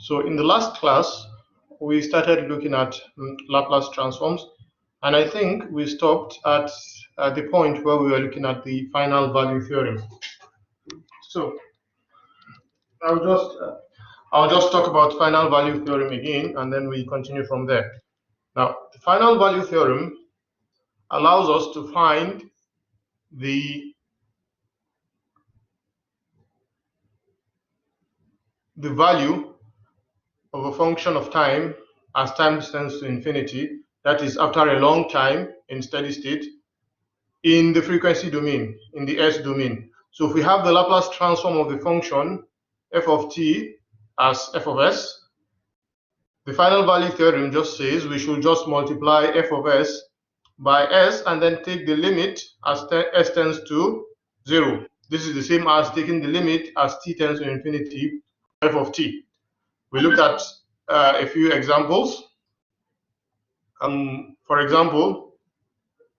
So in the last class, we started looking at Laplace transforms, and I think we stopped at the point where we were looking at the final value theorem. So I'll just talk about final value theorem again, and then we continue from there. Now, the final value theorem allows us to find the value of a function of time as time tends to infinity, that is after a long time in steady state, in the frequency domain, in the S domain. So if we have the Laplace transform of the function f of t as f of s, the final value theorem just says we should just multiply f of s by s and then take the limit as s tends to 0. This is the same as taking the limit as t tends to infinity f of t. We looked at a few examples. For example,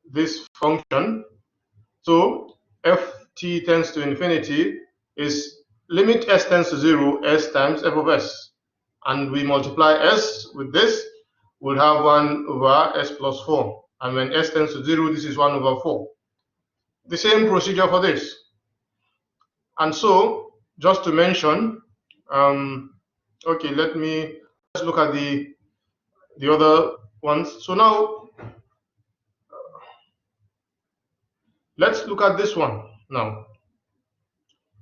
this function, so ft tends to infinity is limit s tends to 0, s times f of s, and we multiply s with this, we'll have 1 over s plus 4, and when s tends to 0, this is 1 over 4. The same procedure for this. And so, just to mention, okay, let's look at the other ones. So now, let's look at this one now.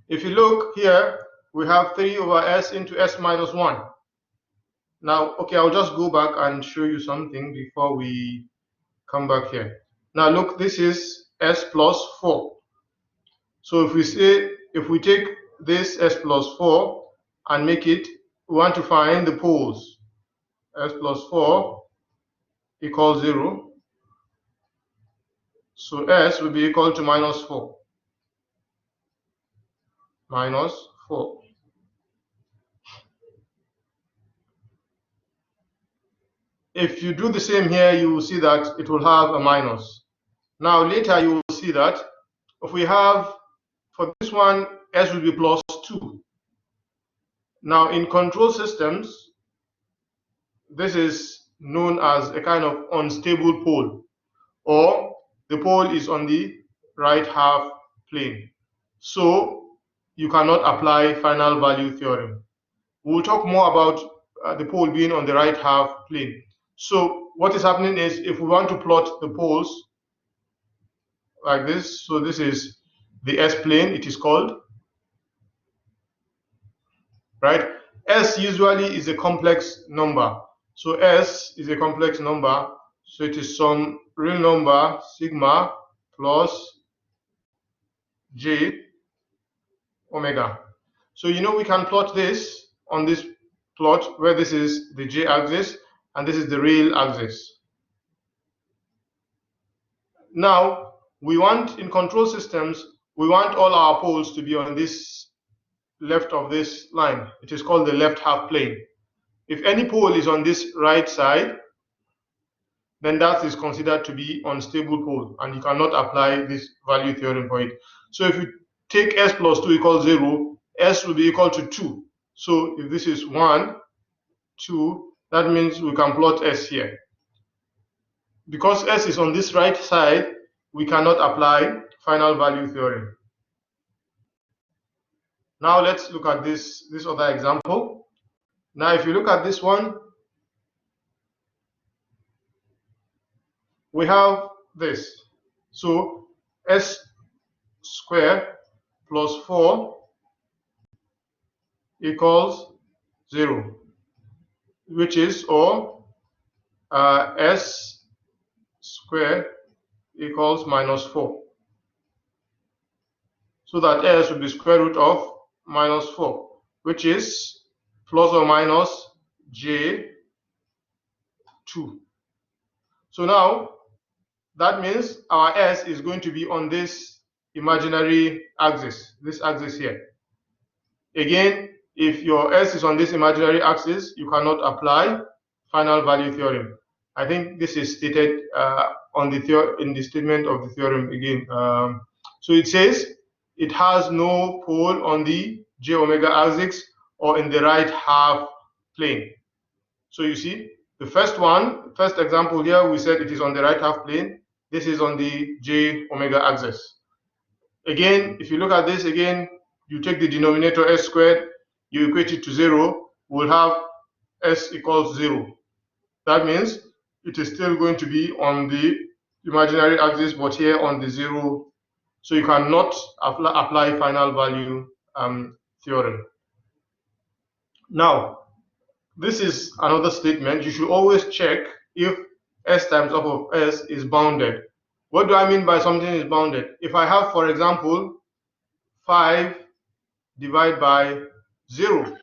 If you look here, we have 3 over s into s minus 1. Now, okay, I'll just go back and show you something before we come back here. Now, look, this is s plus 4. So if we take this s plus 4 and make it, we want to find the poles. S plus 4 equals 0. So s will be equal to minus 4. Minus 4. If you do the same here, you will see that it will have a minus. Now later you will see that if we have, for this one, s will be plus 2. Now in control systems, this is known as a kind of unstable pole, or the pole is on the right half plane. So you cannot apply final value theorem. We'll talk more about the pole being on the right half plane. So what is happening is, if we want to plot the poles like this, so this is the S plane, it is called, right? S usually is a complex number. So S is a complex number, so it is some real number, sigma plus j omega. So we can plot this on this plot where this is the j-axis and this is the real axis. Now, in control systems, we want all our poles to be on this left of this line. It is called the left half plane. If any pole is on this right side, then that is considered to be unstable pole, and you cannot apply this value theorem for it. So if you take s plus 2 equals 0, s will be equal to 2. So if this is 1, 2, that means we can plot s here. Because s is on this right side, we cannot apply final value theorem. Now let's look at this other example. Now if you look at this one, we have this. So s squared plus 4 equals 0, which is, or s squared equals minus 4. So that s will be square root of minus 4, which is plus or minus j2. So now that means our s is going to be on this imaginary axis, this axis here. Again, if your s is on this imaginary axis, you cannot apply final value theorem. I think this is stated in the statement of the theorem again. So it says it has no pole on the j omega axis or in the right half plane. So you see, the first example here, we said it is on the right half plane. This is on the j omega axis. Again, if you look at this again, you take the denominator s squared, you equate it to 0, we'll have s equals 0. That means it is still going to be on the imaginary axis, but here on the 0. So you cannot apply final value theorem. Now, this is another statement. You should always check if s times f of s is bounded. What do I mean by something is bounded? If I have, for example, 5 divided by 0,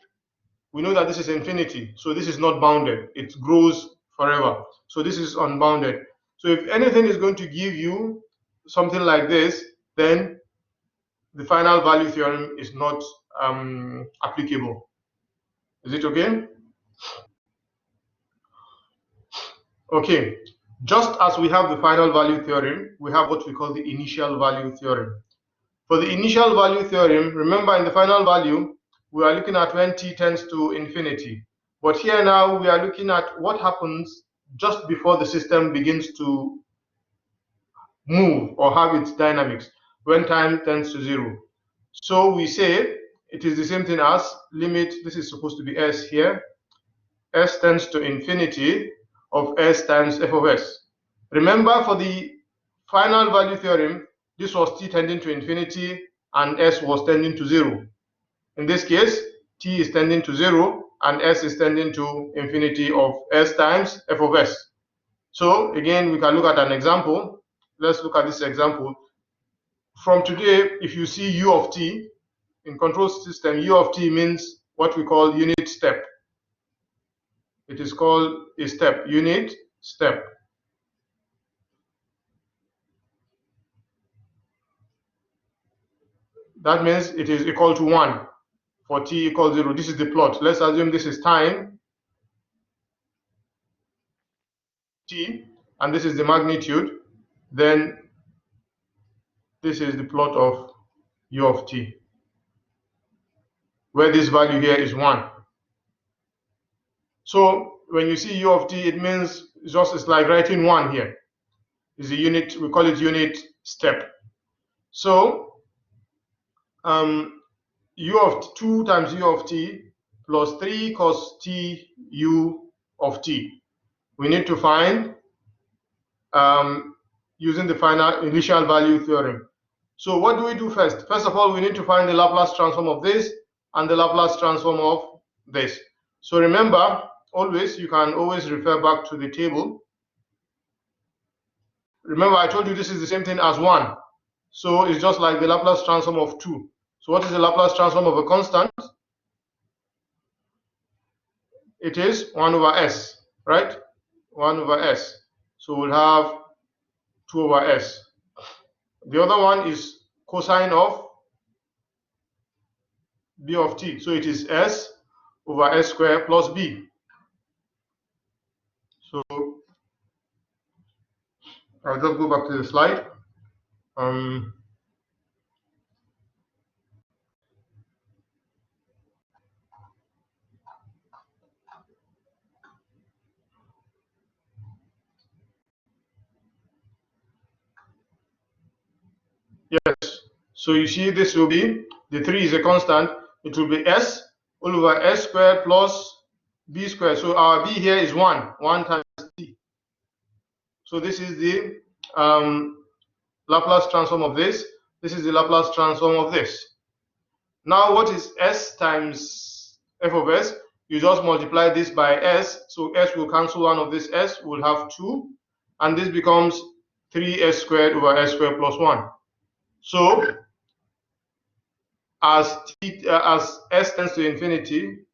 we know that this is infinity, so this is not bounded. It grows forever. So this is unbounded. So if anything is going to give you something like this, then the final value theorem is not applicable. Is it okay? Okay. Just as we have the final value theorem, we have what we call the initial value theorem. For the initial value theorem, remember in the final value, we are looking at when t tends to infinity. But here now, we are looking at what happens just before the system begins to move or have its dynamics, when time tends to 0. So we say it is the same thing as limit, this is supposed to be s here, s tends to infinity of s times f of s. Remember, for the final value theorem, this was t tending to infinity and s was tending to 0. In this case, t is tending to 0 and s is tending to infinity of s times f of s. So again, we can look at an example. Let's look at this example. From today, if you see u of t, in control system, u of t means what we call unit step. It is called a step, unit step. That means it is equal to 1 for t equals 0. This is the plot. Let's assume this is time t, and this is the magnitude. Then this is the plot of u of t, where this value here is 1. So when you see u of t, it means it's like writing 1 here. Is a unit, we call it unit step. So u of 2 times u of t plus 3 cos t u of t. We need to find using the final initial value theorem. So what do we do first? First of all, we need to find the Laplace transform of this and the Laplace transform of this. So remember, you can always refer back to the table. Remember, I told you this is the same thing as 1. So it's just like the Laplace transform of 2. So what is the Laplace transform of a constant? It is 1 over s, right? 1 over s. So we'll have 2 over s. The other one is cosine of b of t. So it is s over s squared plus b. So I'll just go back to the slide. Yes. So you see, this will be, the 3 is a constant. It will be s all over s squared plus b squared. So our b here is 1 times t. So this is the Laplace transform of this. This is the Laplace transform of this. Now, what is s times f of s? You just multiply this by s. So s will cancel one of this s. We'll have 2. And this becomes 3s squared over s squared plus 1. So as s tends to infinity,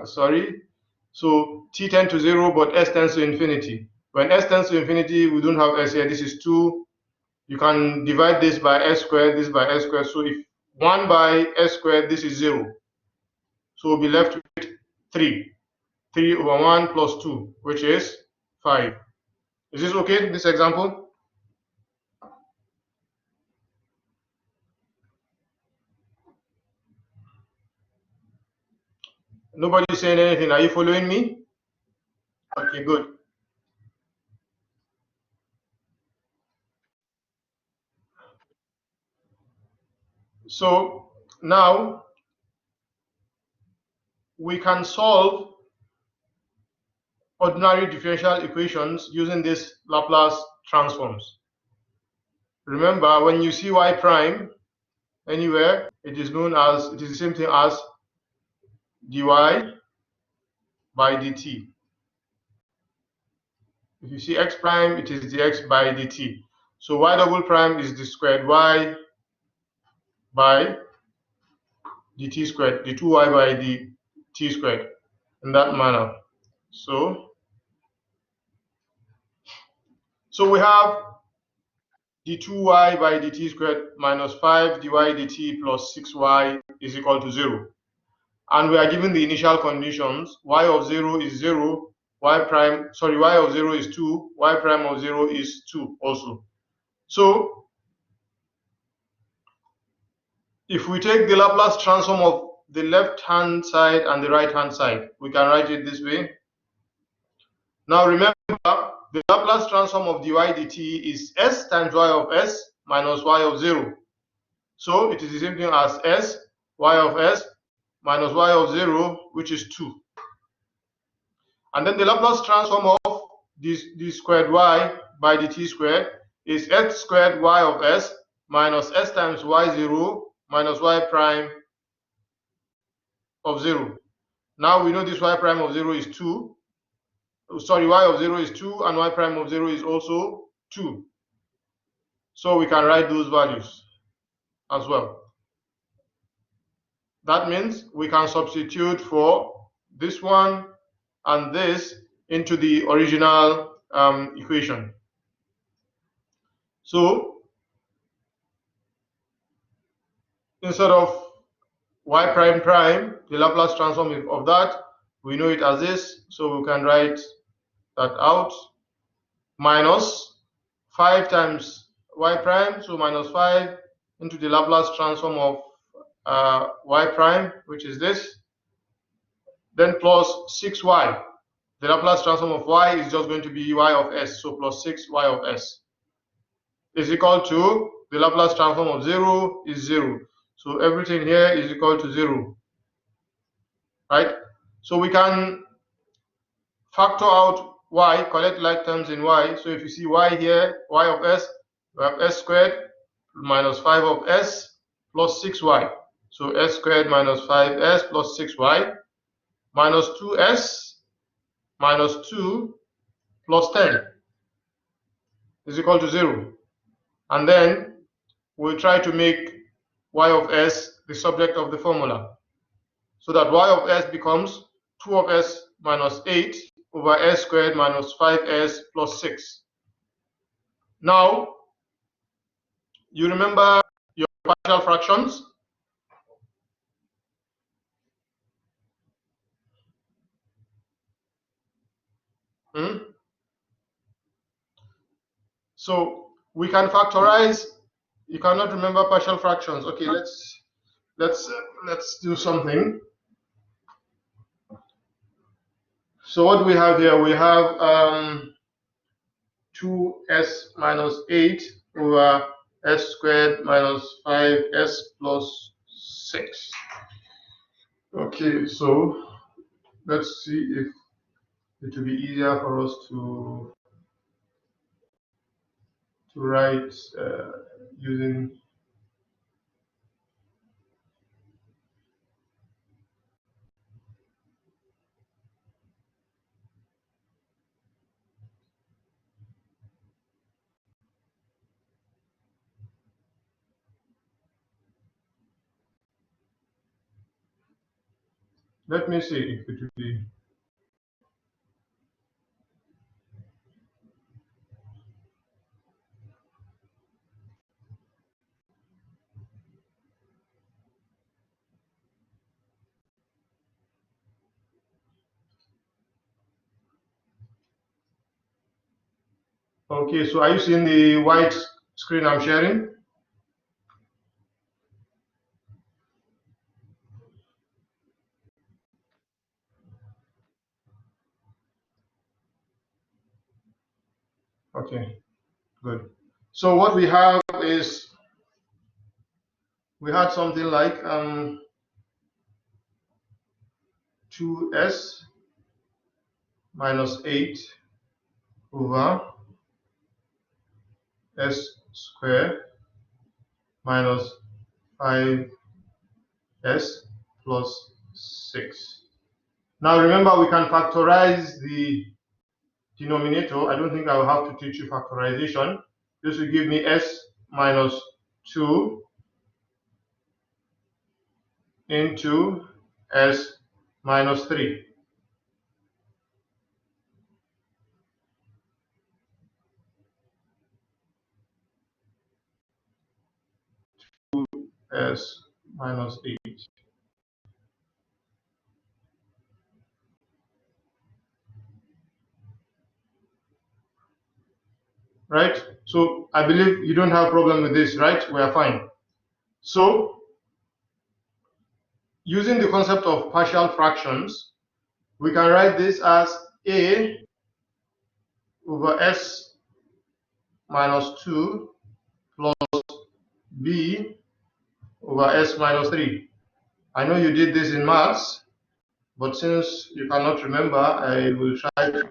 so t tends to 0, but s tends to infinity. When s tends to infinity, we don't have s here. This is 2. You can divide this by s squared, this by s squared. So if 1 by s squared, this is 0. So we'll be left with 3. 3 over 1 plus 2, which is 5. Is this okay, this example? Nobody saying anything. Are you following me? Okay, good. So now we can solve ordinary differential equations using these Laplace transforms. Remember, when you see y prime anywhere, it is the same thing as dy by dt. If you see x prime, it is dx by dt. So y double prime is the squared y by dt squared, the 2y by the t squared, in that manner. So we have the 2y by dt squared minus 5 dy dt plus 6y is equal to 0. And we are given the initial conditions. Y of 0 is 0, y of 0 is 2, y prime of 0 is 2 also. So if we take the Laplace transform of the left-hand side and the right-hand side, we can write it this way. Now remember, the Laplace transform of dy dt is s times y of s minus y of 0. So it is the same thing as s, y of s minus y of 0, which is 2. And then the Laplace transform of the squared y by dt squared is s squared y of s minus s times y0 minus y prime of 0. Now we know this y prime of 0 is 2. Sorry, y of 0 is 2 and y prime of 0 is also 2. So we can write those values as well. That means we can substitute for this one and this into the original equation. So instead of y prime prime, the Laplace transform of that, we know it as this, so we can write that out. Minus 5 times y prime, so minus 5 into the Laplace transform of y prime, which is this, then plus 6y. The Laplace transform of y is just going to be y of s, so plus 6y of s is equal to the Laplace transform of 0 is 0. So everything here is equal to 0, right? So we can factor out y, collect like terms in y. So if you see y here, y of s, we have s squared minus 5 of s plus 6y. So s squared minus 5s plus 6y minus 2s minus 2 plus 10 is equal to 0. And then we'll try to make y of s the subject of the formula, so that y of s becomes 2 of s minus 8 over s squared minus 5s plus 6. Now, you remember your partial fractions? So we can factorize. You cannot remember partial fractions. Okay, let's do something. So what do we have here? We have 2s minus 8 over s squared minus 5s plus 6. Okay, so let's see if it will be easier for us to write using. Let me see if it will be. Okay, so are you seeing the white screen I'm sharing? Okay, good. So what we have is, we had something like 2s minus 8 over s squared minus 5s plus 6. Now remember, we can factorize the denominator. I don't think I will have to teach you factorization. This will give me s minus 2 into s minus 3. S minus 8. Right? So I believe you don't have a problem with this, right? We are fine. So using the concept of partial fractions, we can write this as a over s minus 2 plus b over s minus 3. I know you did this in maths, but since you cannot remember, I will try to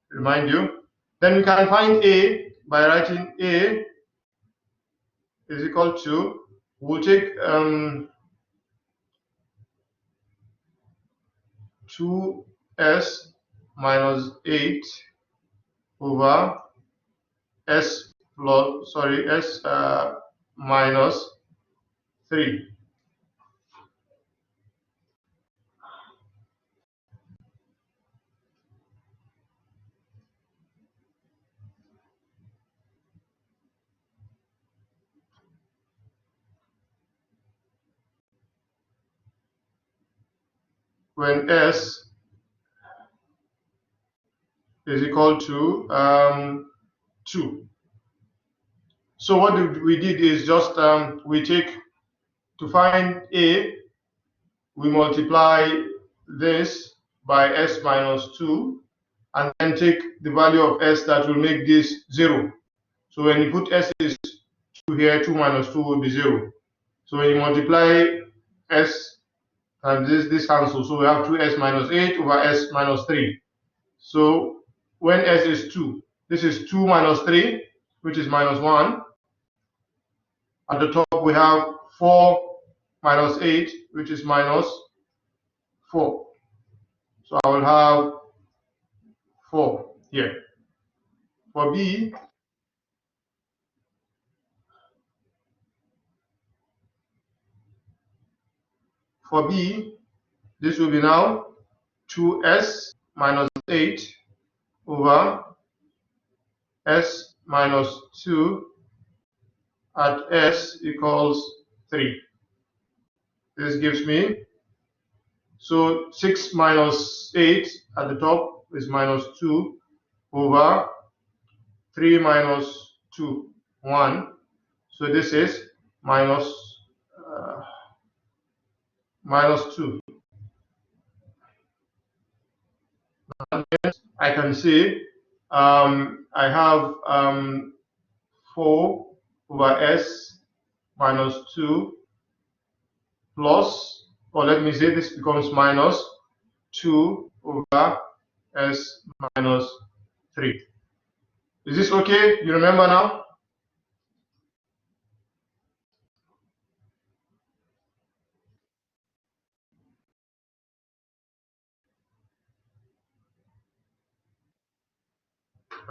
remind you. Then we can find a by writing a is equal to, we'll take 2s minus 8 over s plus, s minus 3. When s is equal to 2. So what we did is just we take, to find a, we multiply this by s minus 2 and then take the value of s that will make this 0. So when you put s is 2 here, 2 minus 2 will be 0. So when you multiply s and this cancels, so we have 2s minus 8 over s minus 3. So when s is 2, this is 2 minus 3, which is minus 1. At the top we have 4 minus 8, which is minus 4. So I will have 4 here. For b, this will be now 2s minus 8 over s minus 2 at s equals 3. This gives me, so 6 minus 8 at the top is minus 2 over 3 minus 2, 1. So this is minus, minus 2. I can see I have 4 over s minus 2 plus, or let me say this becomes minus 2 over s minus 3. Is this okay? You remember now?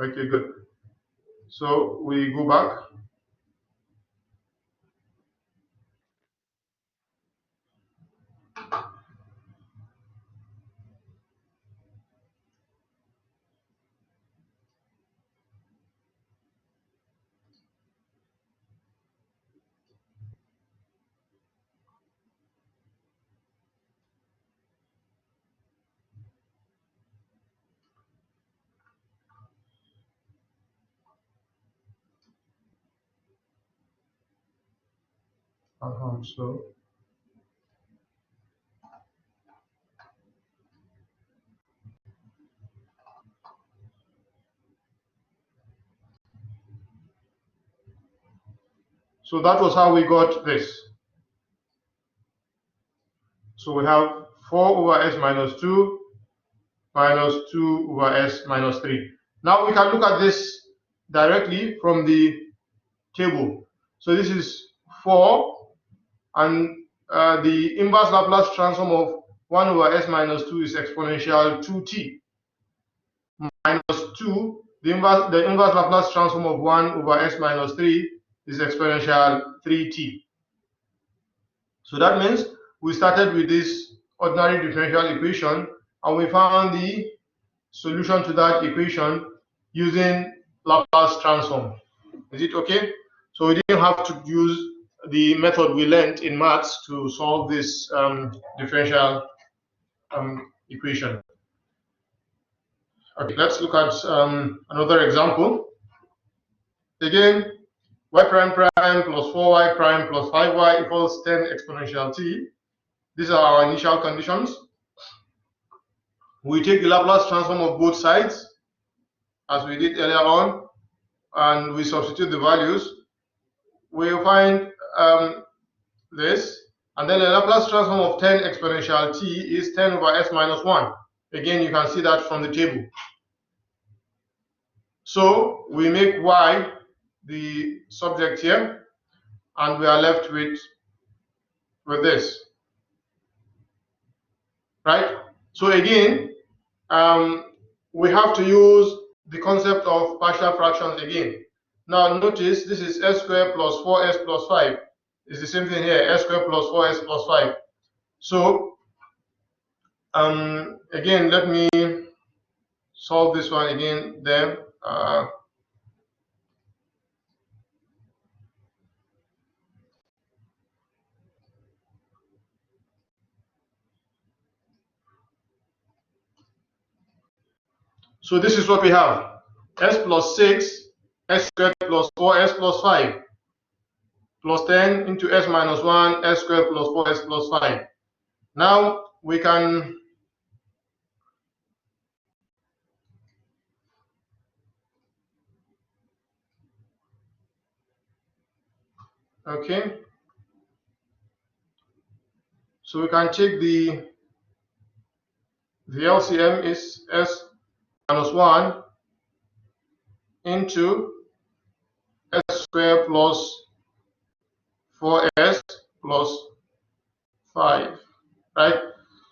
Okay, good. So we go back. So So that was how we got this. So we have 4 over s minus 2 minus 2 over s minus 3. Now we can look at this directly from the table. So this is 4, and the inverse Laplace transform of 1 over s minus 2 is exponential 2t, minus 2, the inverse Laplace transform of 1 over s minus 3 is exponential 3t. So that means we started with this ordinary differential equation, and we found the solution to that equation using Laplace transform. Is it okay? So we didn't have to use the method we learned in maths to solve this differential equation. Okay, let's look at another example. Again, y prime prime plus 4y prime plus 5y equals 10 exponential t. These are our initial conditions. We take the Laplace transform of both sides, as we did earlier on, and we substitute the values. We'll find this, and then the Laplace transform of 10 exponential t is 10 over s minus 1. Again, you can see that from the table. So we make y the subject here, and we are left with this, right? So again, we have to use the concept of partial fractions again. Now notice this is s squared plus 4s plus 5. It's the same thing here, s squared plus 4s plus 5. So again, let me solve this one again then. So this is what we have: s plus 6, s squared plus 4s plus 5, plus 10 into s minus 1, s squared plus 4s plus 5. Now we can okay. So we can take the LCM is s minus 1 into s squared plus 4s plus 5, right?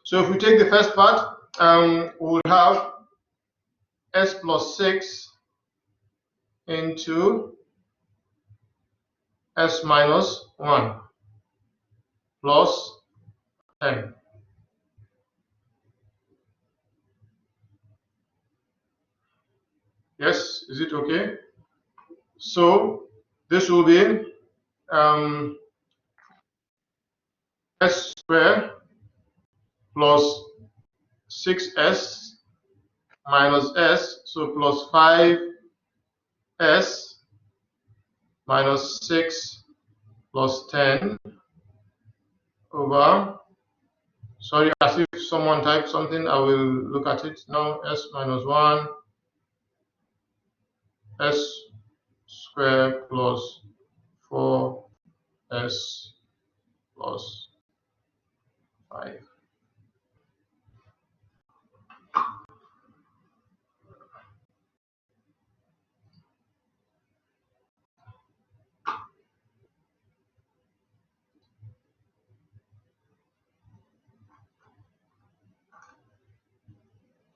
So if we take the first part, we'll have s plus 6 into s minus 1 plus 10. Yes, is it okay? So this will be s squared plus 6s minus s, so plus 5s minus 6 plus 10 over, sorry, as if someone typed something, I will look at it now, s minus 1 s squared plus 4s plus 5.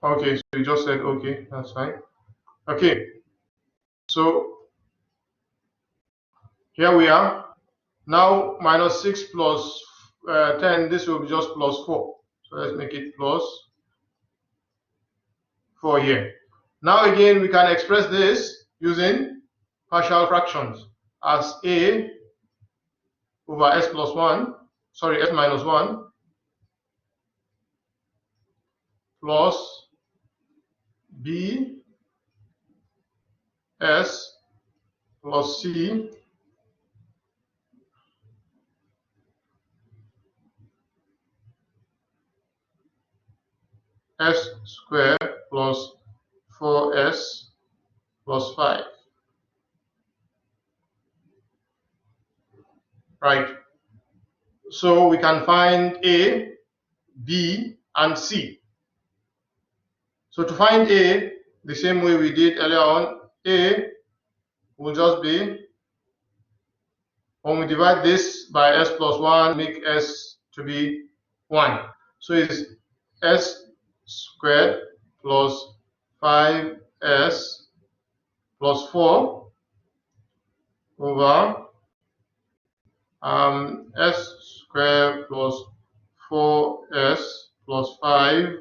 Okay, so you just said okay, that's fine. Okay, so here we are. Now minus 6 plus 10, this will be just plus 4. So let's make it plus 4 here. Now again, we can express this using partial fractions as a over s plus 1, sorry, s minus 1 plus b s plus c s squared plus 4s plus 5. right? So we can find A, B, and C. So to find A, the same way we did earlier on, A will just be, when we divide this by s plus 1, make s to be 1. So it's s squared plus 5s plus 4 over s squared plus 4s plus 5.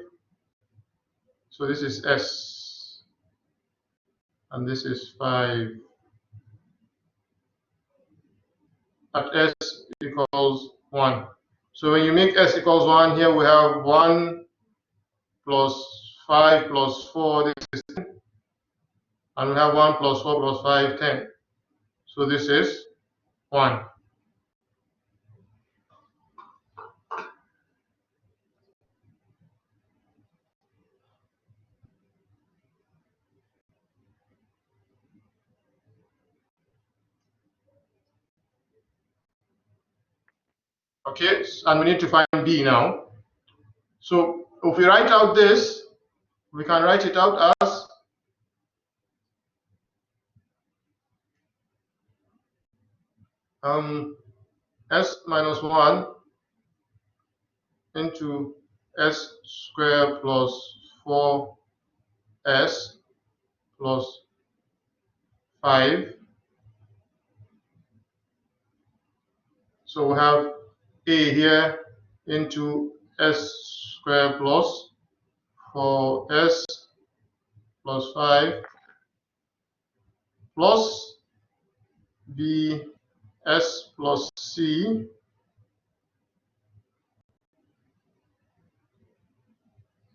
So this is s, and this is 5. At s equals 1. So when you make s equals 1, here we have 1 plus 5 plus 4, this is 10. And we have 1 plus 4 plus 5, 10. So this is 1. Okay, and we need to find b now. So if we write out this, we can write it out as s minus 1 into s squared plus 4s plus 5. So we have a here into s squared plus 4s plus 5 plus b s plus c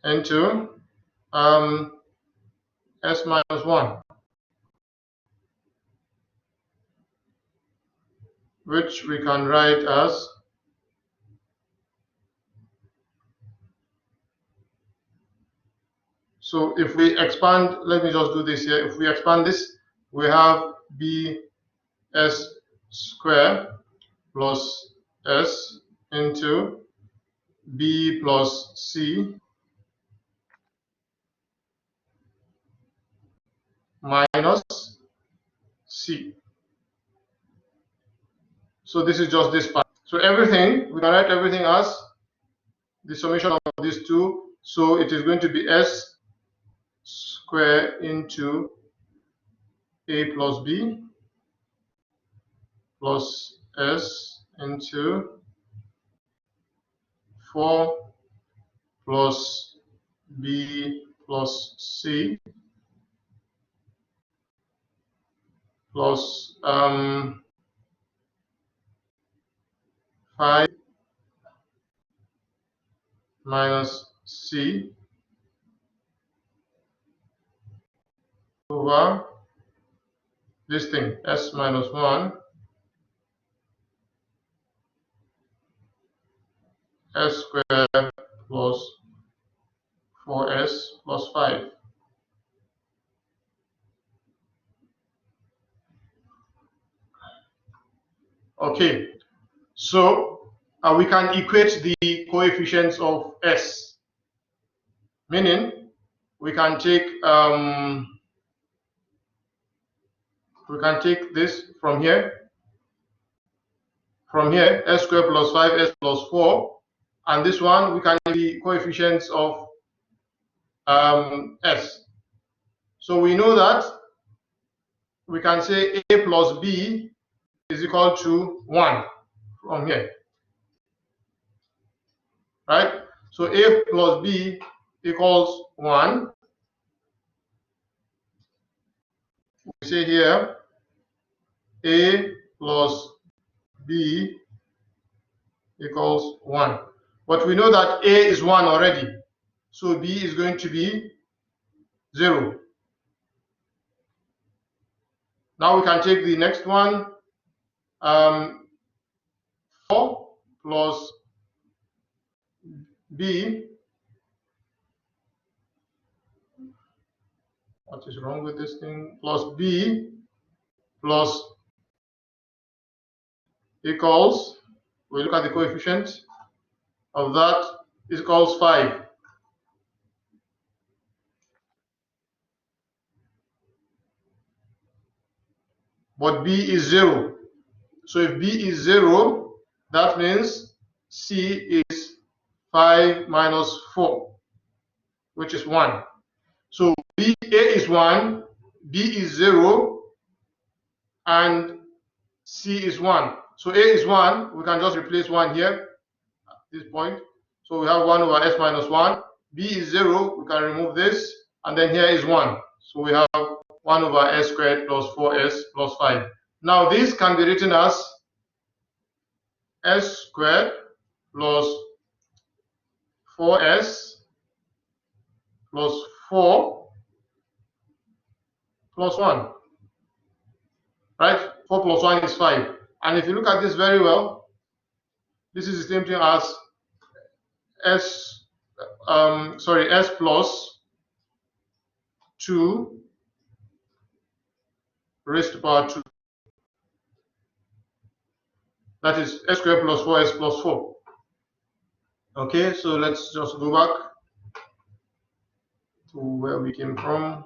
into s minus 1, which we can write as so if we expand, let me just do this here. If we expand this, we have b s squared plus s into b plus c minus c. So this is just this part. So everything, we can write everything as the summation of these two. So it is going to be s squared into a plus b plus s into 4 plus b plus c plus 5 minus c over this thing, s minus 1, s squared plus 4s plus 5. Okay, so we can equate the coefficients of s, meaning we can take this from here, s squared plus 5s plus 4, and this one we can take the coefficients of s. So we know that we can say a plus b is equal to 1 from here, right? So a plus b equals 1. We say here a plus b equals 1. But we know that a is 1 already, so b is going to be 0. Now we can take the next one, 4 plus b. What is wrong with this thing? Plus b plus equals, we look at the coefficient of that, is equals 5. But B is 0. So if B is 0, that means C is 5 minus 4, which is 1. So A is 1, B is 0, and C is 1. So A is 1, we can just replace 1 here at this point. So we have 1 over S minus 1. B is 0, we can remove this, and then here is 1. So we have 1 over S squared plus 4S plus 5. Now this can be written as S squared plus 4S plus 4 plus 1. Right? 4 plus 1 is 5. And if you look at this very well, this is the same thing as S plus 2 raised to power 2. That is S squared plus 4S plus 4. Okay, so let's just go back to where we came from.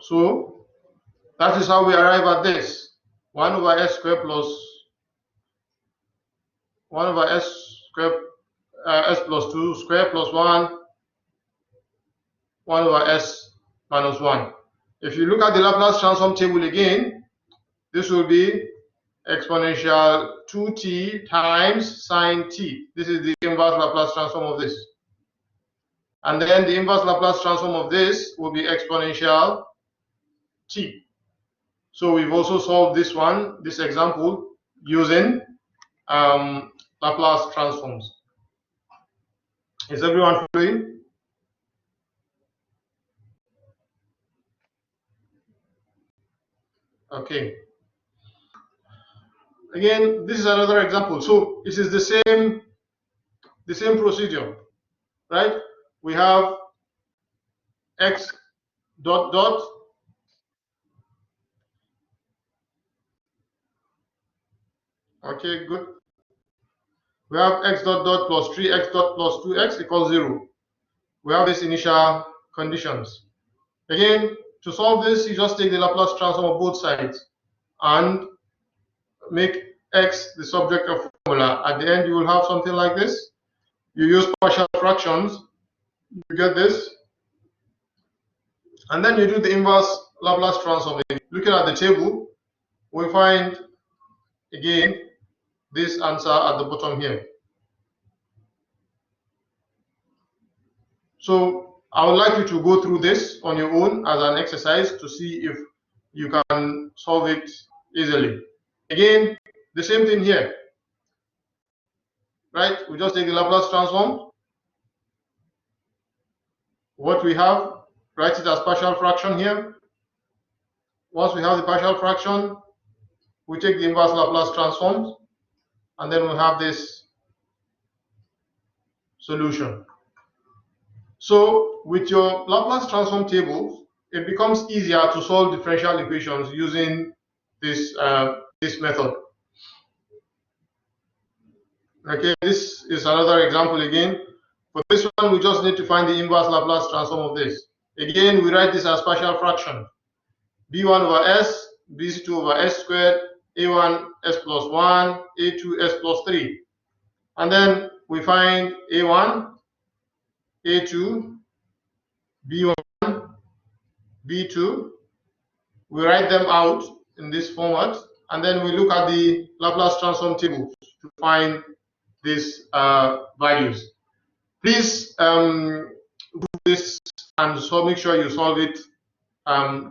So that is how we arrive at this. 1 over S squared plus 1 over S squared S plus 2 squared plus 1 over S minus 1. If you look at the Laplace transform table again, this will be exponential 2t times sine t. This is the inverse Laplace transform of this. And then the inverse Laplace transform of this will be exponential t. So we've also solved this one, this example, using Laplace transforms. Is everyone following? Okay. Again, this is another example. So this is the same procedure, right? We have x dot dot okay, good. We have x dot dot plus 3x dot plus 2x equals 0. We have these initial conditions. Again, to solve this, you just take the Laplace transform of both sides and make x the subject of formula. At the end, you will have something like this. You use partial fractions, you get this, and then you do the inverse Laplace transform. Looking at the table, we find again this answer at the bottom here. So I would like you to go through this on your own as an exercise to see if you can solve it easily. Again, the same thing here, right? We just take the Laplace transform. What we have, write it as partial fraction here. Once we have the partial fraction, we take the inverse Laplace transform, and then we have this solution. So with your Laplace transform table, it becomes easier to solve differential equations using this method. Okay, this is another example again. For this one, we just need to find the inverse Laplace transform of this. Again, we write this as partial fraction. b1 over s, b2 over s squared, a1 s plus 1, a2 s plus 3. And then we find a1, a2, b1, b2. We write them out in this format, and then we look at the Laplace transform table to find these values. Please do this and so make sure you solve it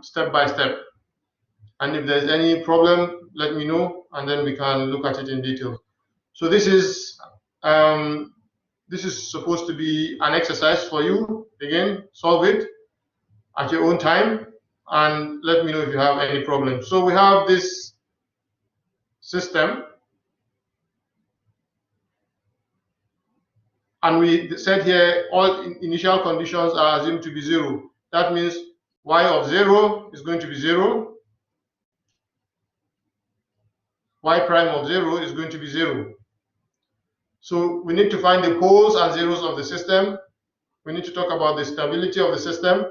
step by step. And if there's any problem, let me know, and then we can look at it in detail. So this is supposed to be an exercise for you. Again, solve it at your own time, and let me know if you have any problems. So we have this system, and we said here all initial conditions are assumed to be 0. That means y of 0 is going to be 0. Y prime of 0 is going to be 0. So we need to find the poles and zeros of the system. We need to talk about the stability of the system.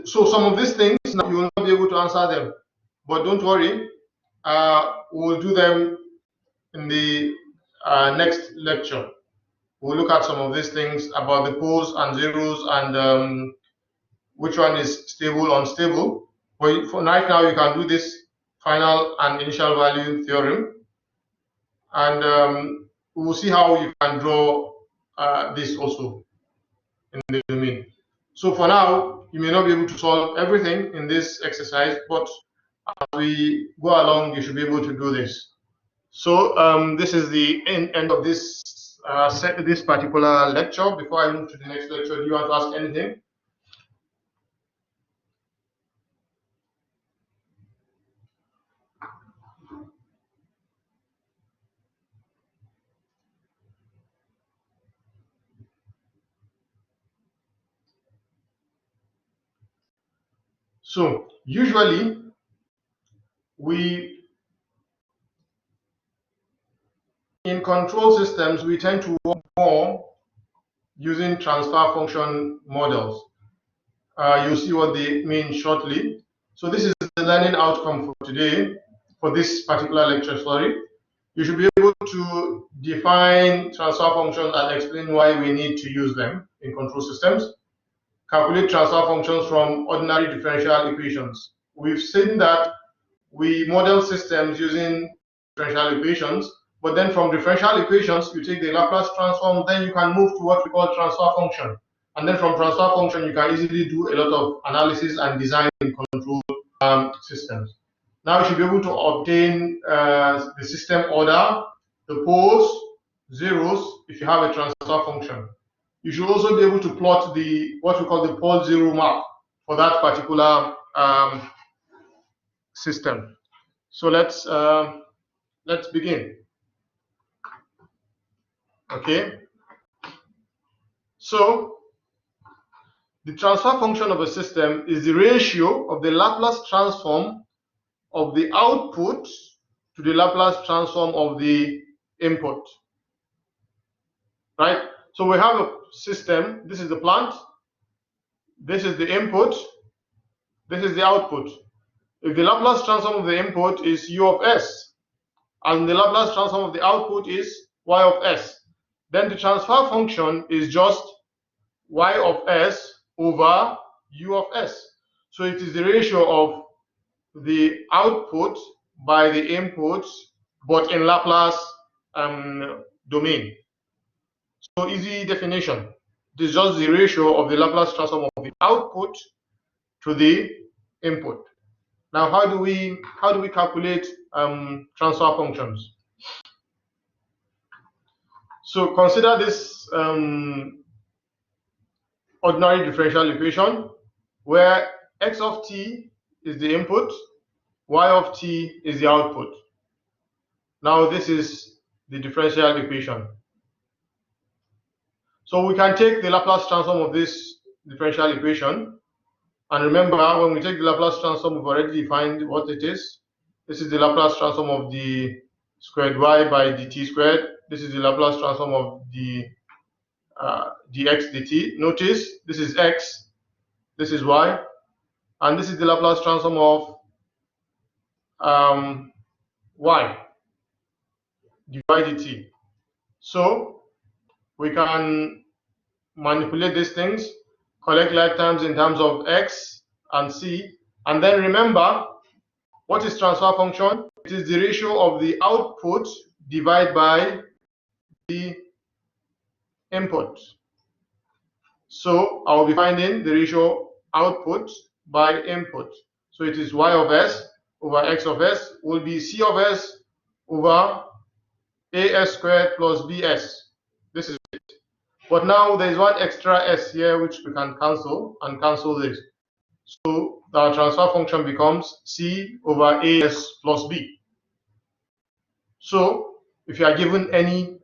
So some of these things now you will not be able to answer them, but don't worry, we'll do them in the next lecture. We'll look at some of these things about the poles and zeros and which one is stable, unstable. But for right now, you can do this final and initial value theorem, and we'll see how you can draw this also in the domain. So for now, you may not be able to solve everything in this exercise, but as we go along, you should be able to do this. So this is the end of this this particular lecture. Before I move to the next lecture, do you want to ask anything? So usually in control systems, we tend to work more using transfer function models. You'll see what they mean shortly. So this is the learning outcome for today, for this particular lecture, sorry. You should be able to define transfer functions and explain why we need to use them in control systems. Calculate transfer functions from ordinary differential equations. We've seen that we model systems using differential equations, but then from differential equations, you take the Laplace transform, then you can move to what we call transfer function. And then from transfer function, you can easily do a lot of analysis and design in control systems. Now you should be able to obtain the system order, the poles, zeros, if you have a transfer function. You should also be able to plot the what we call the pole zero map for that particular system. So let's begin. Okay. So the transfer function of a system is the ratio of the Laplace transform of the output to the Laplace transform of the input. Right? So we have a system. This is the plant. This is the input. This is the output. If the Laplace transform of the input is U of S, and the Laplace transform of the output is Y of S, then the transfer function is just Y of S over U of S. So it is the ratio of the output by the input, but in Laplace domain. So easy definition. This is just the ratio of the Laplace transform of the output to the input. Now, how do we calculate transfer functions? So consider this ordinary differential equation where x of t is the input, y of t is the output. Now this is the differential equation. So we can take the Laplace transform of this differential equation. And remember, when we take the Laplace transform, we've already defined what it is. This is the Laplace transform of the squared y by dt squared. This is the Laplace transform of the dx dt. Notice this is x, this is y, and this is the Laplace transform of y, dy dt. So we can manipulate these things, collect like terms in terms of x and c, and then remember, what is transfer function? It is the ratio of the output divided by the input. So I will be finding the ratio output by input. So it is y of s over x of s will be c of s over as squared plus bs. This is it. But now there is one extra s here which we can cancel and cancel this. So our transfer function becomes c over as plus b. So if you are given any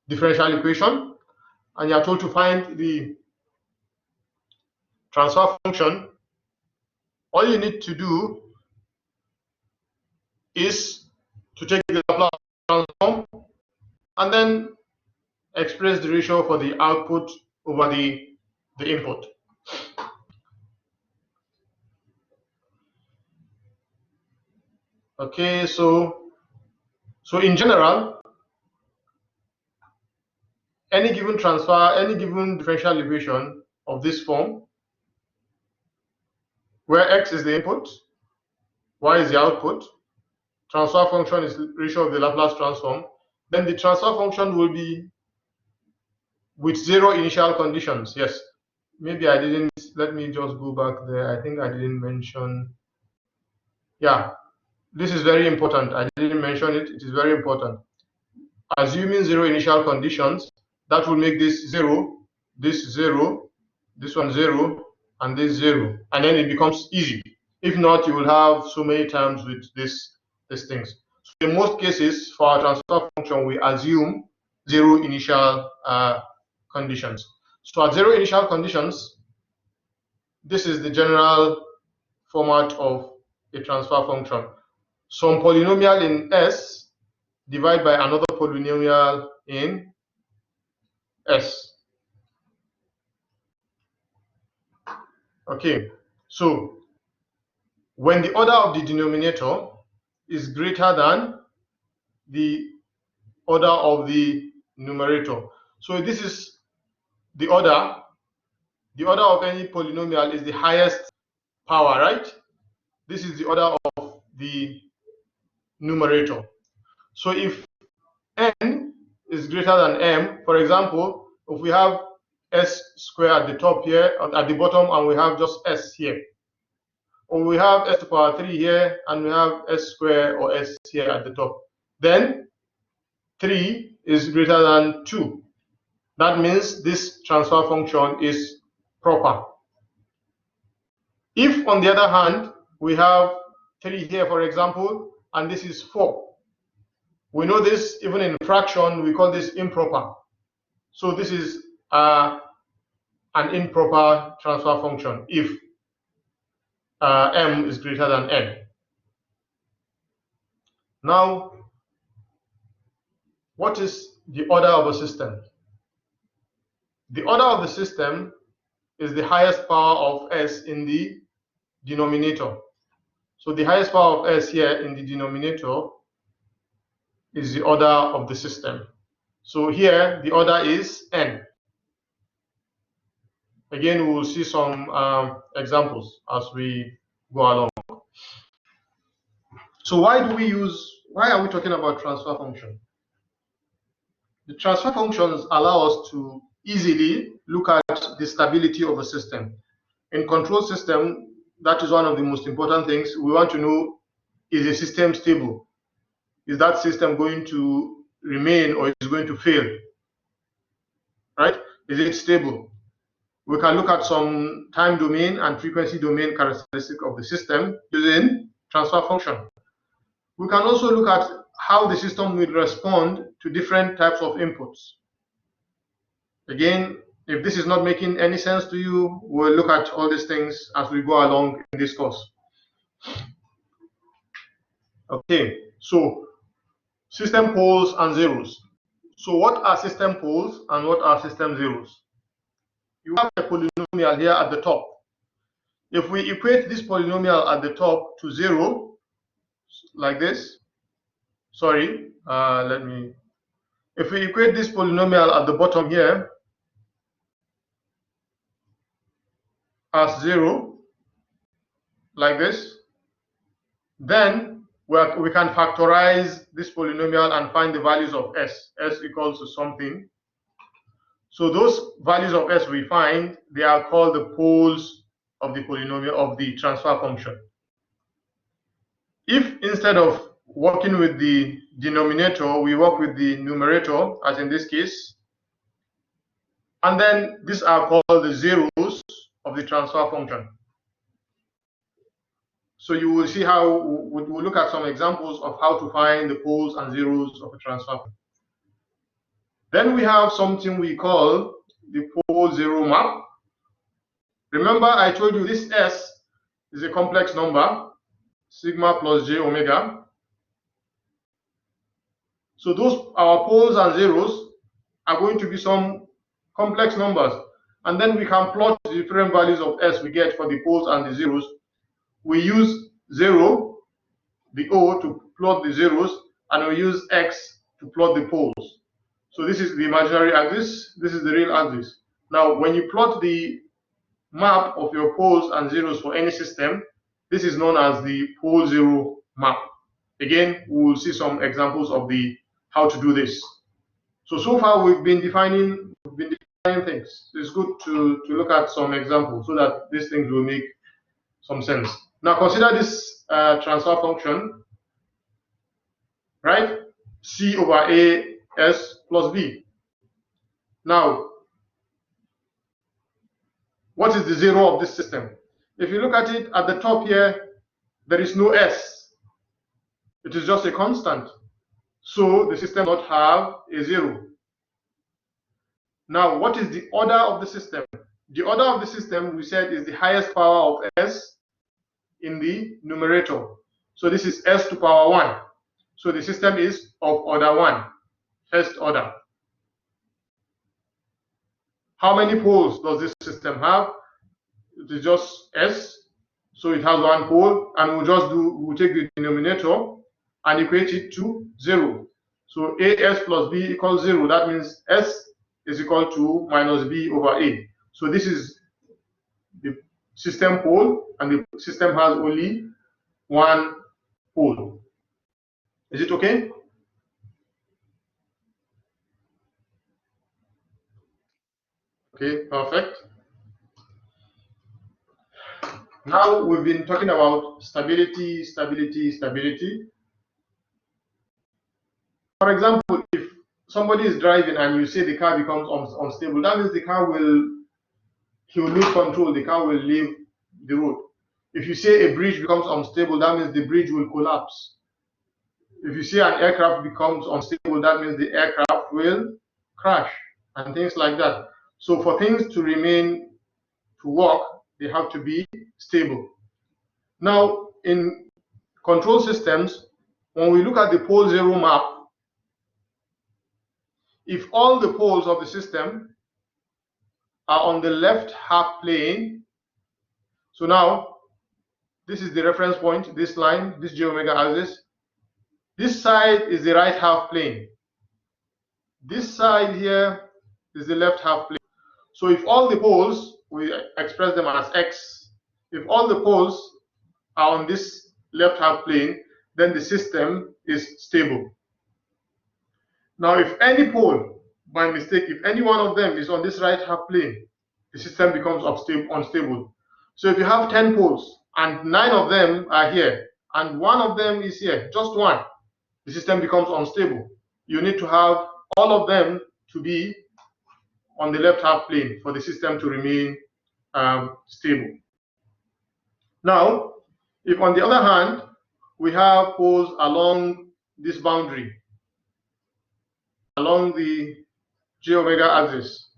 differential equation and you are told to find the transfer function, all you need to do is to take the Laplace transform and then express the ratio for the output over the input. Okay, so in general, any given transfer, any given differential equation of this form, where x is the input, y is the output, transfer function is ratio of the Laplace transform, then the transfer function will be with zero initial conditions. Yes, maybe I didn't, let me just go back there. I think I didn't mention, yeah, this is very important. I didn't mention it. It is very important. Assuming zero initial conditions, that will make this 0, this one 0, and this 0. And then it becomes easy. If not, you will have so many times with these things. So in most cases, for our transfer function, we assume zero initial conditions. So at zero initial conditions, this is the general format of a transfer function. Some polynomial in S divide by another polynomial in S. Okay, so when the order of the denominator is greater than the order of the numerator, so this is the order of any polynomial is the highest power, right? This is the order of the numerator. So if n is greater than m, for example, if we have s squared at the top here, at the bottom, and we have just s here, or we have s to the power 3 here, and we have s squared or s here at the top, then 3 is greater than 2. That means this transfer function is proper. If, on the other hand, we have 3 here, for example, and this is 4, we know this even in fraction, we call this improper. So this is an improper transfer function if m is greater than n. Now, what is the order of a system? The order of the system is the highest power of s in the denominator. So the highest power of s here in the denominator is the order of the system. So here the order is n. Again, we will see some examples as we go along. So why are we talking about transfer function? The transfer functions allow us to easily look at the stability of a system. In control system, that is one of the most important things. We want to know, is a system stable? Is that system going to remain or is it going to fail? Right? Is it stable? We can look at some time domain and frequency domain characteristic of the system using transfer function. We can also look at how the system will respond to different types of inputs. Again, if this is not making any sense to you, we'll look at all these things as we go along in this course. Okay, so system poles and zeros. So what are system poles and what are system zeros? You have a polynomial here at the top. If we equate this polynomial at the top to 0, like this, if we equate this polynomial at the bottom here as 0, like this, then we can factorize this polynomial and find the values of s. S equals to something. So those values of s we find, they are called the poles of the polynomial of the transfer function. If instead of working with the denominator, we work with the numerator, as in this case, and then these are called the zeros of the transfer function. So you will see how we'll look at some examples of how to find the poles and zeros of a transfer function. Then we have something we call the pole-zero map. Remember, I told you this S is a complex number, sigma plus j omega. So those, our poles and zeros, are going to be some complex numbers. And then we can plot the different values of S we get for the poles and the zeros. We use 0, the O, to plot the zeros, and we use X to plot the poles. So this is the imaginary axis, this is the real axis. Now, when you plot the map of your poles and zeros for any system, this is known as the pole-zero map. Again, we will see some examples of how to do this. So far we've been defining things. It's good to look at some examples so that these things will make some sense. Now consider this transfer function, right? C over A S plus B. Now, what is the zero of this system? If you look at it at the top here, there is no S. It is just a constant. So the system does not have a zero. Now, what is the order of the system? The order of the system, we said, is the highest power of S in the numerator. So this is S to power 1. So the system is of order 1, first order. How many poles does this system have? It is just S, so it has one pole, and we'll take the denominator and equate it to 0. So AS plus B equals 0. That means S is equal to minus B over A. So this is the system pole, and the system has only one pole. Is it okay? Okay, perfect. Now we've been talking about stability, stability, stability. For example, if somebody is driving and you say the car becomes unstable, that means the car will lose control, the car will leave the road. If you say a bridge becomes unstable, that means the bridge will collapse. If you say an aircraft becomes unstable, that means the aircraft will crash and things like that. So for things to work, they have to be stable. Now, in control systems, when we look at the pole-zero map, if all the poles of the system are on the left half plane, so now this is the reference point, this line, this j omega axis. This side is the right half plane. This side here is the left half plane. So if all the poles, we express them as x, if all the poles are on this left half plane, then the system is stable. Now, if any pole, by mistake, if any one of them is on this right half plane, the system becomes unstable. So if you have 10 poles and 9 of them are here and 1 of them is here, just 1, the system becomes unstable. You need to have all of them to be on the left half plane for the system to remain stable. Now, if on the other hand, we have poles along this boundary, along the j omega axis,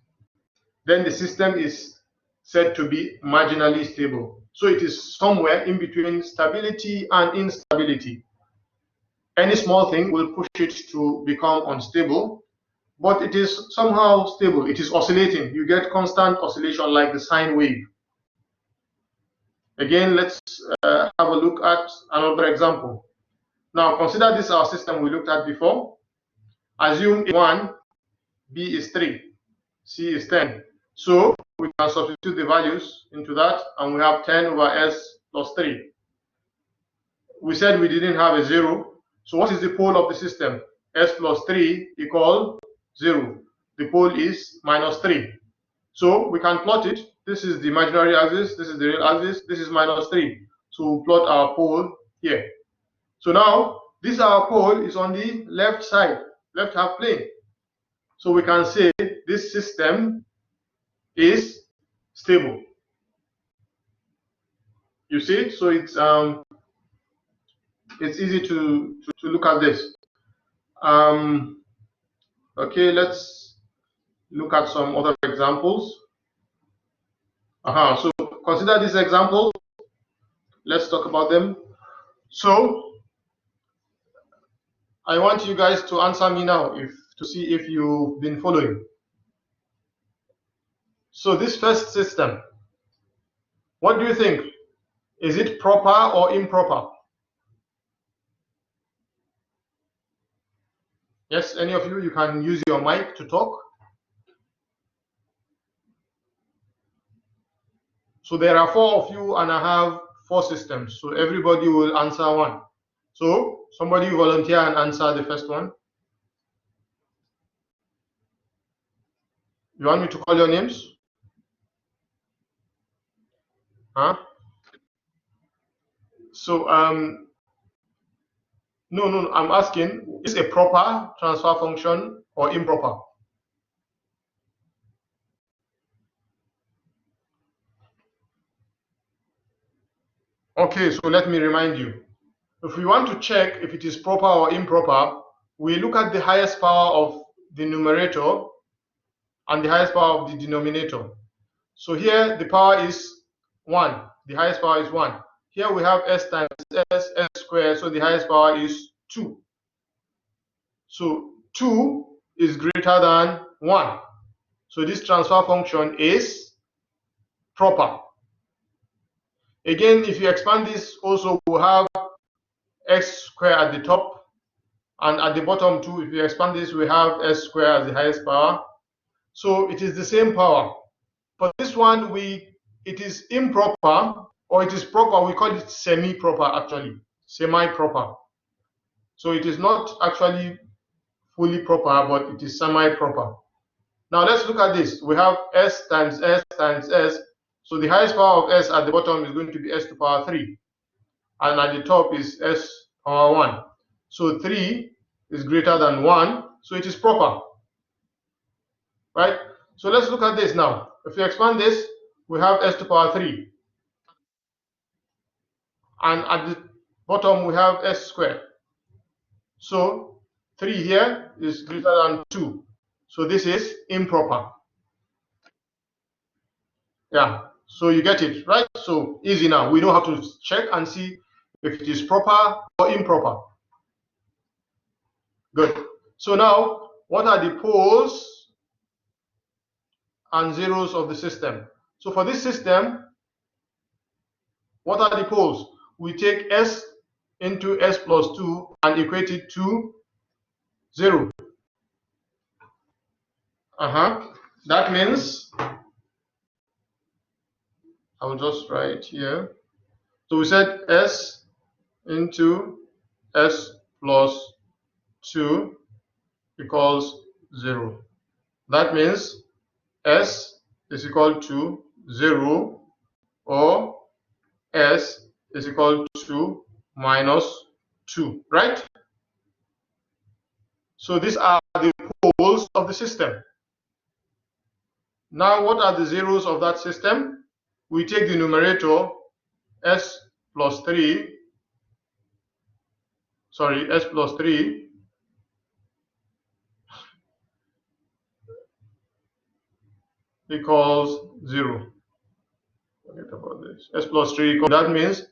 then the system is said to be marginally stable. So it is somewhere in between stability and instability. Any small thing will push it to become unstable, but it is somehow stable. It is oscillating. You get constant oscillation like the sine wave. Again, let's have a look at another example. Now, consider this our system we looked at before. Assume A1, B is 3, C is 10. So we can substitute the values into that, and we have 10 over S plus 3. We said we didn't have a 0. So what is the pole of the system? S plus 3 equals 0. the pole is -3. So we can plot it. This is the imaginary axis, this is the real axis, this is -3. So we'll plot our pole here. So now this our pole is on the left side, left half plane. So we can say this system is stable. You see, so it's easy to look at this. Okay, let's look at some other examples. So consider this example. Let's talk about them. So I want you guys to answer me now to see if you've been following. So this first system, what do you think? Is it proper or improper? Yes, any of you can use your mic to talk. So there are 4 of you and I have 4 systems. So everybody will answer one. So somebody volunteer and answer the first one. You want me to call your names? Huh? So no, I'm asking, is it a proper transfer function or improper? Okay, so let me remind you. If we want to check if it is proper or improper, we look at the highest power of the numerator and the highest power of the denominator. So here the power is 1. The highest power is 1. Here we have s times s squared, so the highest power is 2. So 2 is greater than 1. So this transfer function is proper. Again, if you expand this, also we'll have x squared at the top, and at the bottom too, if you expand this, we have s squared as the highest power. So it is the same power. For this one, it is improper, or it is proper. We call it semi-proper, actually, semi-proper. So it is not actually fully proper, but it is semi-proper. Now let's look at this. We have s times s times s. So the highest power of s at the bottom is going to be s to the power 3. And at the top is s power 1. So 3 is greater than 1. So it is proper. Right? So let's look at this now. If we expand this, we have s to the power 3. And at the bottom, we have s squared. So 3 here is greater than 2. So this is improper. Yeah, so you get it, right? So easy now. We know how to check and see if it is proper or improper. Good. So now, what are the poles and zeros of the system? So for this system, what are the poles? We take s into s plus 2 and equate it to 0. That means, I will just write here. So we said s into s plus 2 equals 0. That means s is equal to 0 or s is equal to -2, right? So these are the poles of the system. Now, what are the zeros of that system? We take the numerator s plus 3 equals 0. Forget about this. S plus 3 equals, that means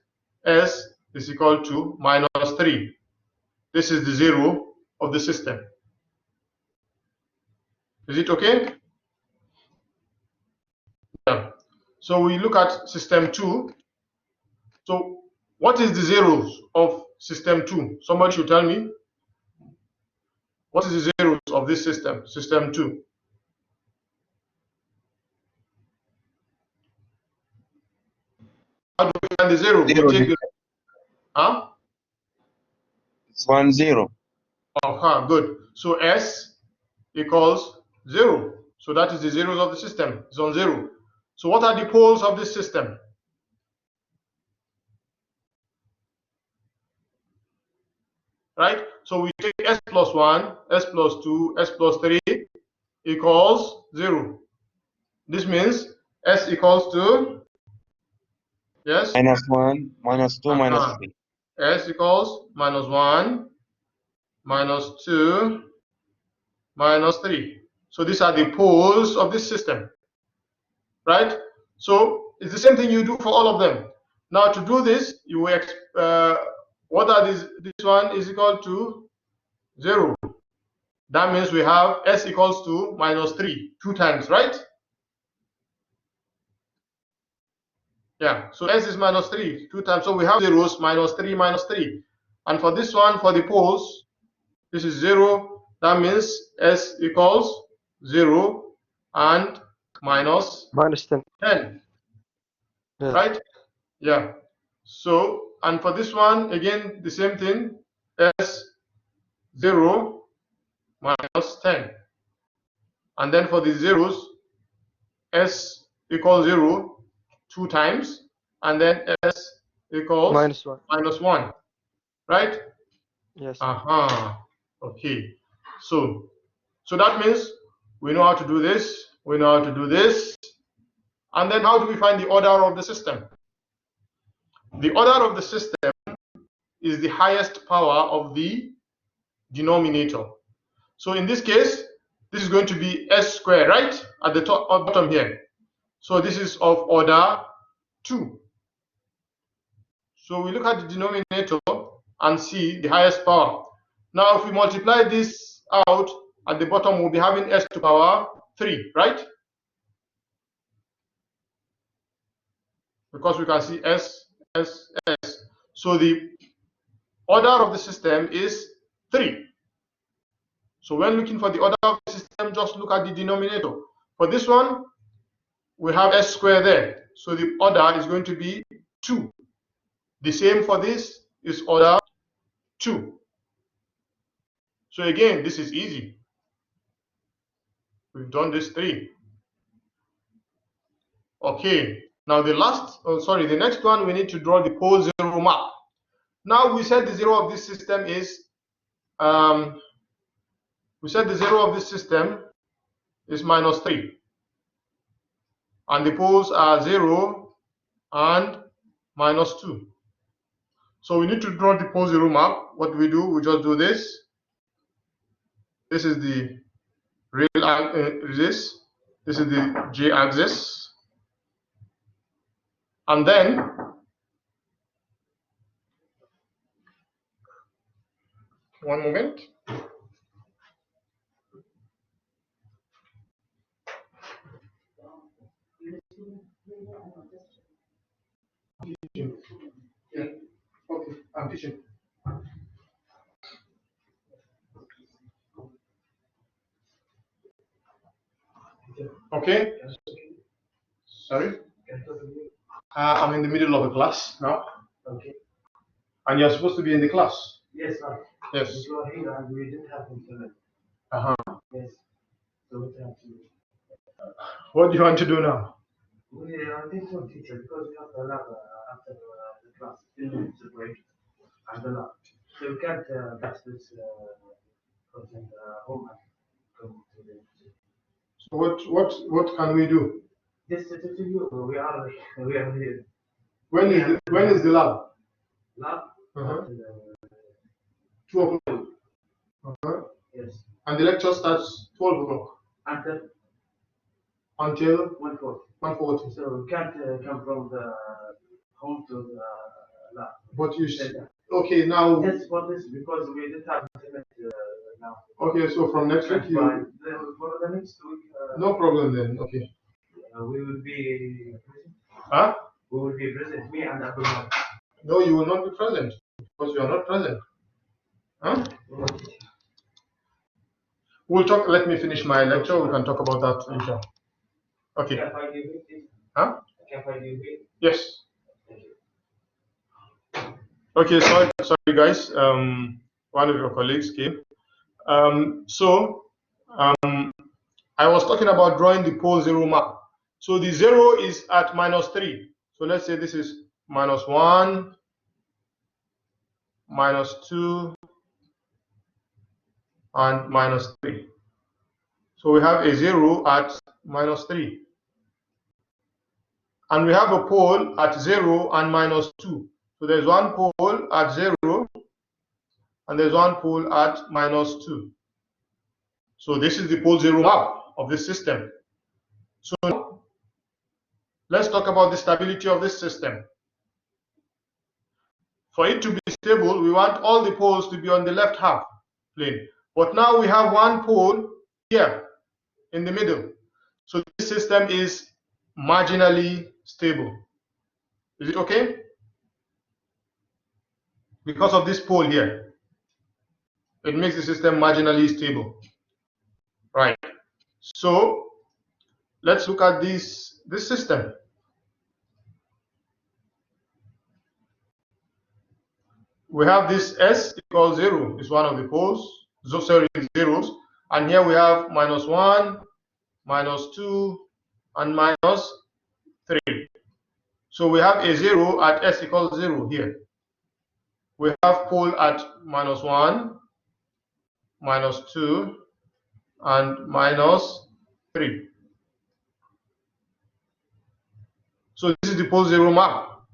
s is equal to -3. This is the zero of the system. Is it okay? Yeah. So we look at system 2. So what is the zeros of system 2? Somebody should tell me. What is the zeros of this system, system 2? How do we find the zero? We take the, It's 1, 0. good. So s equals 0. So that is the zeros of the system. It's on 0. So what are the poles of this system? Right? So we take s plus 1, s plus 2, s plus 3 equals 0. This means s equals to, yes? -1, -2, -3. S equals -1, -2, -3. So these are the poles of this system, right? So it's the same thing you do for all of them. Now to do this, you will what are these? This one is equal to 0. That means we have s equals to -3, 2 times, right? Yeah, so s is -3, 2 times. So we have zeros, -3, -3. And for this one, for the poles, this is 0. That means s equals 0 and -10. -10. Yeah. Right? Yeah. So, and for this one, again, the same thing, s 0 -10. And then for the zeros, s equals 0 2 times, and then s equals -1. Right? Yes. Okay. So that means we know how to do this, we know how to do this. And then how do we find the order of the system? The order of the system is the highest power of the denominator. So in this case, this is going to be s squared, right? At the top or bottom here. So this is of order 2. So we look at the denominator and see the highest power. Now if we multiply this out, at the bottom we'll be having s to the power 3, right? Because we can see s, s, s. So the order of the system is 3. So when looking for the order of the system, just look at the denominator. For this one, we have s squared there. So the order is going to be 2. The same for this is order 2. So again, this is easy. We've done this 3. Okay. Now the next one, we need to draw the pole 0 map. Now we said the 0 of this system is -3, and the poles are 0 and -2. So we need to draw the pole 0 map. What do? We just do this. This is the real axis. This is the j-axis, and then one moment. Yeah. Okay, I'm teaching. Okay. Sorry. I'm in the middle of a class now. Okay. And you're supposed to be in the class. Yes, sir. Yes. We didn't have internet. Yes. So we have to. What do you want to do now? I think so, teacher, because we have the lab after the class, 10 minutes break, and the lab. So we can't catch this content home and come to the. So what can we do? Just to you, we are here. When is the lab? Lab. 2 o'clock. Yes. And the lecture starts 12 o'clock. Until 1:40. So we can't come from the home to the lab. But you said okay now. Yes, for this because we didn't have internet now. Okay, so from next week for the next week. No problem then. Okay. We will be present. Huh? We will be present. Me and Abdullah. No, you will not be present because you are not present. Huh? We'll talk. Let me finish my lecture. We can talk about that later. Okay. Huh? Yes. Okay. Sorry, guys. One of your colleagues came. I was talking about drawing the pole zero map. So the 0 is at -3. So let's say this is -1, -2, and -3. So we have a 0 at -3. And we have a pole at 0 and -2. So there's one pole at 0 and there's one pole at -2. So this is the pole zero map of this system. So now, let's talk about the stability of this system. For it to be stable, we want all the poles to be on the left half plane. But now we have one pole here in the middle. So this system is marginally stable. Is it okay? Because of this pole here, it makes the system marginally stable. Right. So let's look at this system. We have this s equals 0 is one of the poles, so sorry, zeros, and here we have -1, -2, and -3. So we have a 0 at s equals 0 here. We have pole at -1, -2, and -3. So this is the pole zero map.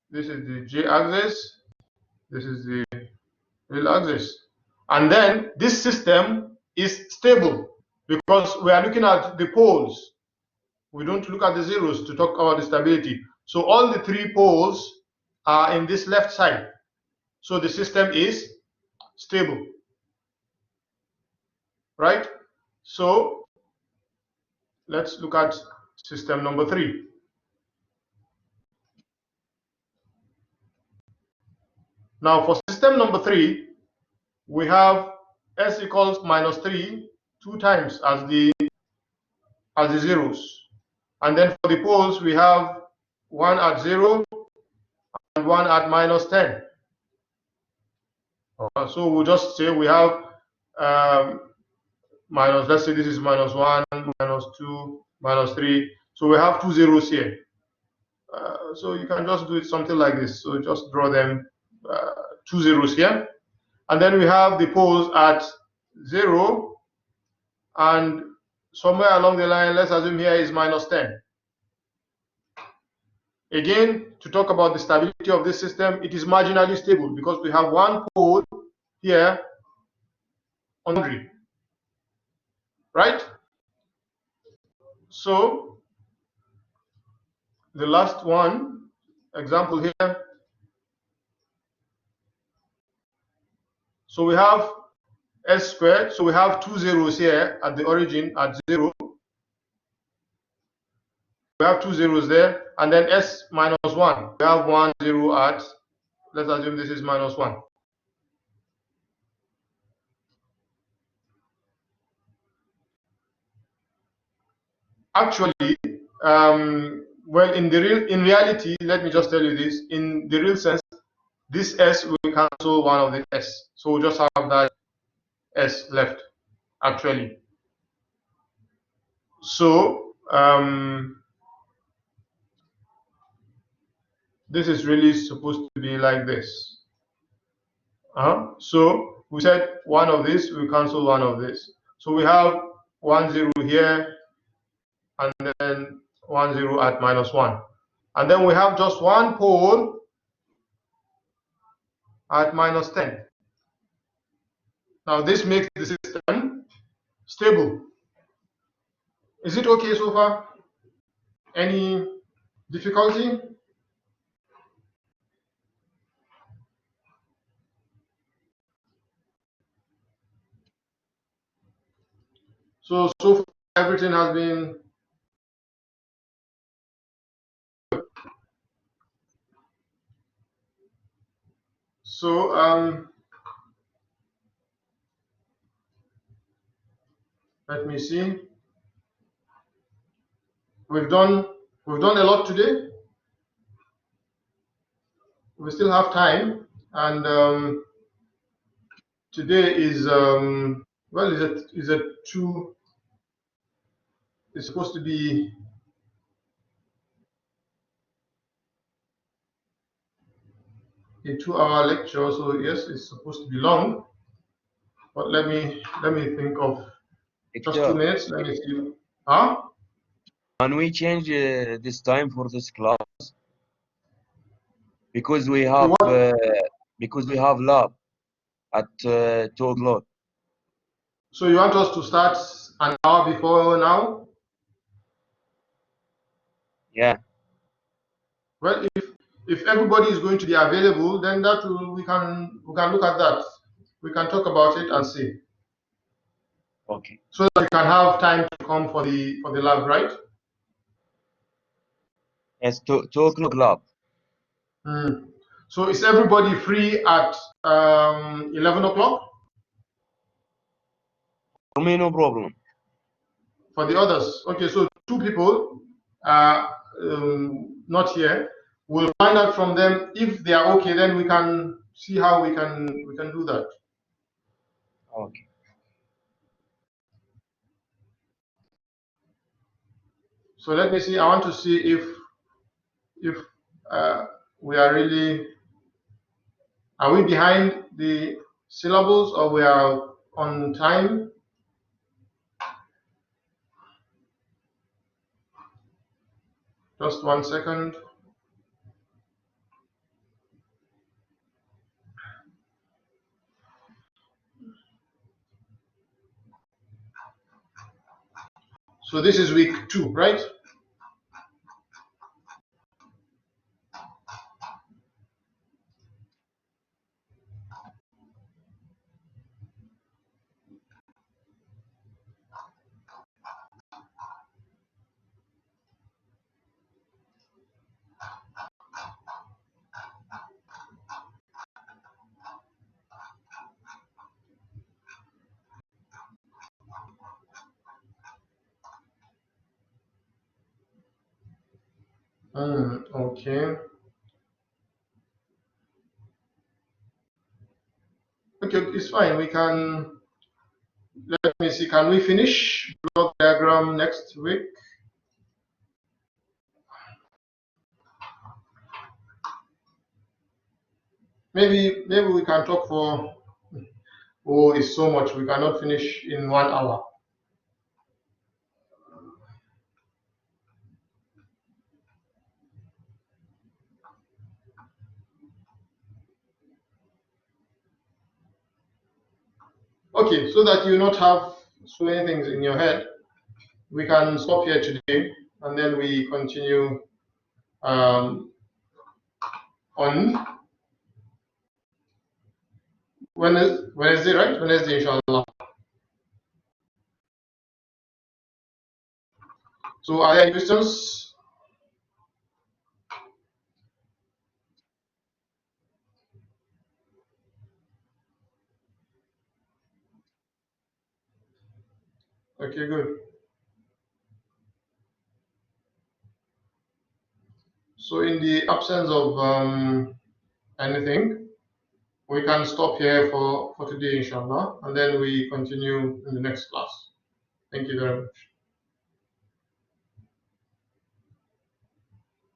This is the j-axis. This is the real axis. And then this system is stable because we are looking at the poles. We don't look at the zeros to talk about the stability. So all the 3 poles are in this left side. So the system is stable. Right? So let's look at system number 3. Now for system number 3, we have s equals -3 2 times as the zeros. And then for the poles, we have one at 0 and one at -10. So we'll just say we have let's say this is -1, -2, -3. So we have 2 zeros here. So you can just do it something like this. So just draw them 2 zeros here. And then we have the poles at 0, and somewhere along the line, let's assume here is -10. Again, to talk about the stability of this system, it is marginally stable because we have one pole here on the boundary, right? So the last one example here. So we have s squared. So we have 2 zeros here at the origin at 0. We have 2 zeros there, and then s -1. We have 1 0 at, let's assume this is -1. Actually, well, in reality, let me just tell you this. In the real sense, this s will cancel one of the s, so we'll just have that s left. Actually, so this is really supposed to be like this. So we said one of this will cancel one of this. So we have 1 0 here, and then 1 0 at -1, and then we have just one pole at -10. Now this makes the system stable. Is it okay so far? Any difficulty? So far everything has been good. So let me see. We've done a lot today. We still have time, and today is well, is it it's supposed to be a 2-hour lecture, so yes, it's supposed to be long. But let me think of just 2 minutes. Let me see. Huh? Can we change this time for this class? Because we have lab at 2 o'clock. So you want us to start an hour before now? Yeah. Well, if everybody is going to be available, then that we can look at that. We can talk about it and see. Okay. So that you can have time to come for the lab, right? Yes, 2 o'clock lab. So is everybody free at 11 o'clock? For me, no problem. For the others, okay. So 2 people are not here. We'll find out from them if they are okay. Then we can see how we can do that. Okay. So let me see. I want to see if we are really, are we behind the syllables or we are on time? Just 1 second. So this is week 2, right? Okay. Okay, it's fine. We can, let me see, can we finish block diagram next week? Maybe we can talk for, oh, it's so much. We cannot finish in 1 hour. Okay, so that you not have so many things in your head, we can stop here today and then we continue on Wednesday, right? Wednesday, inshallah. So are there any questions? Okay, good. So in the absence of anything, we can stop here for today, inshallah, and then we continue in the next class. Thank you very much.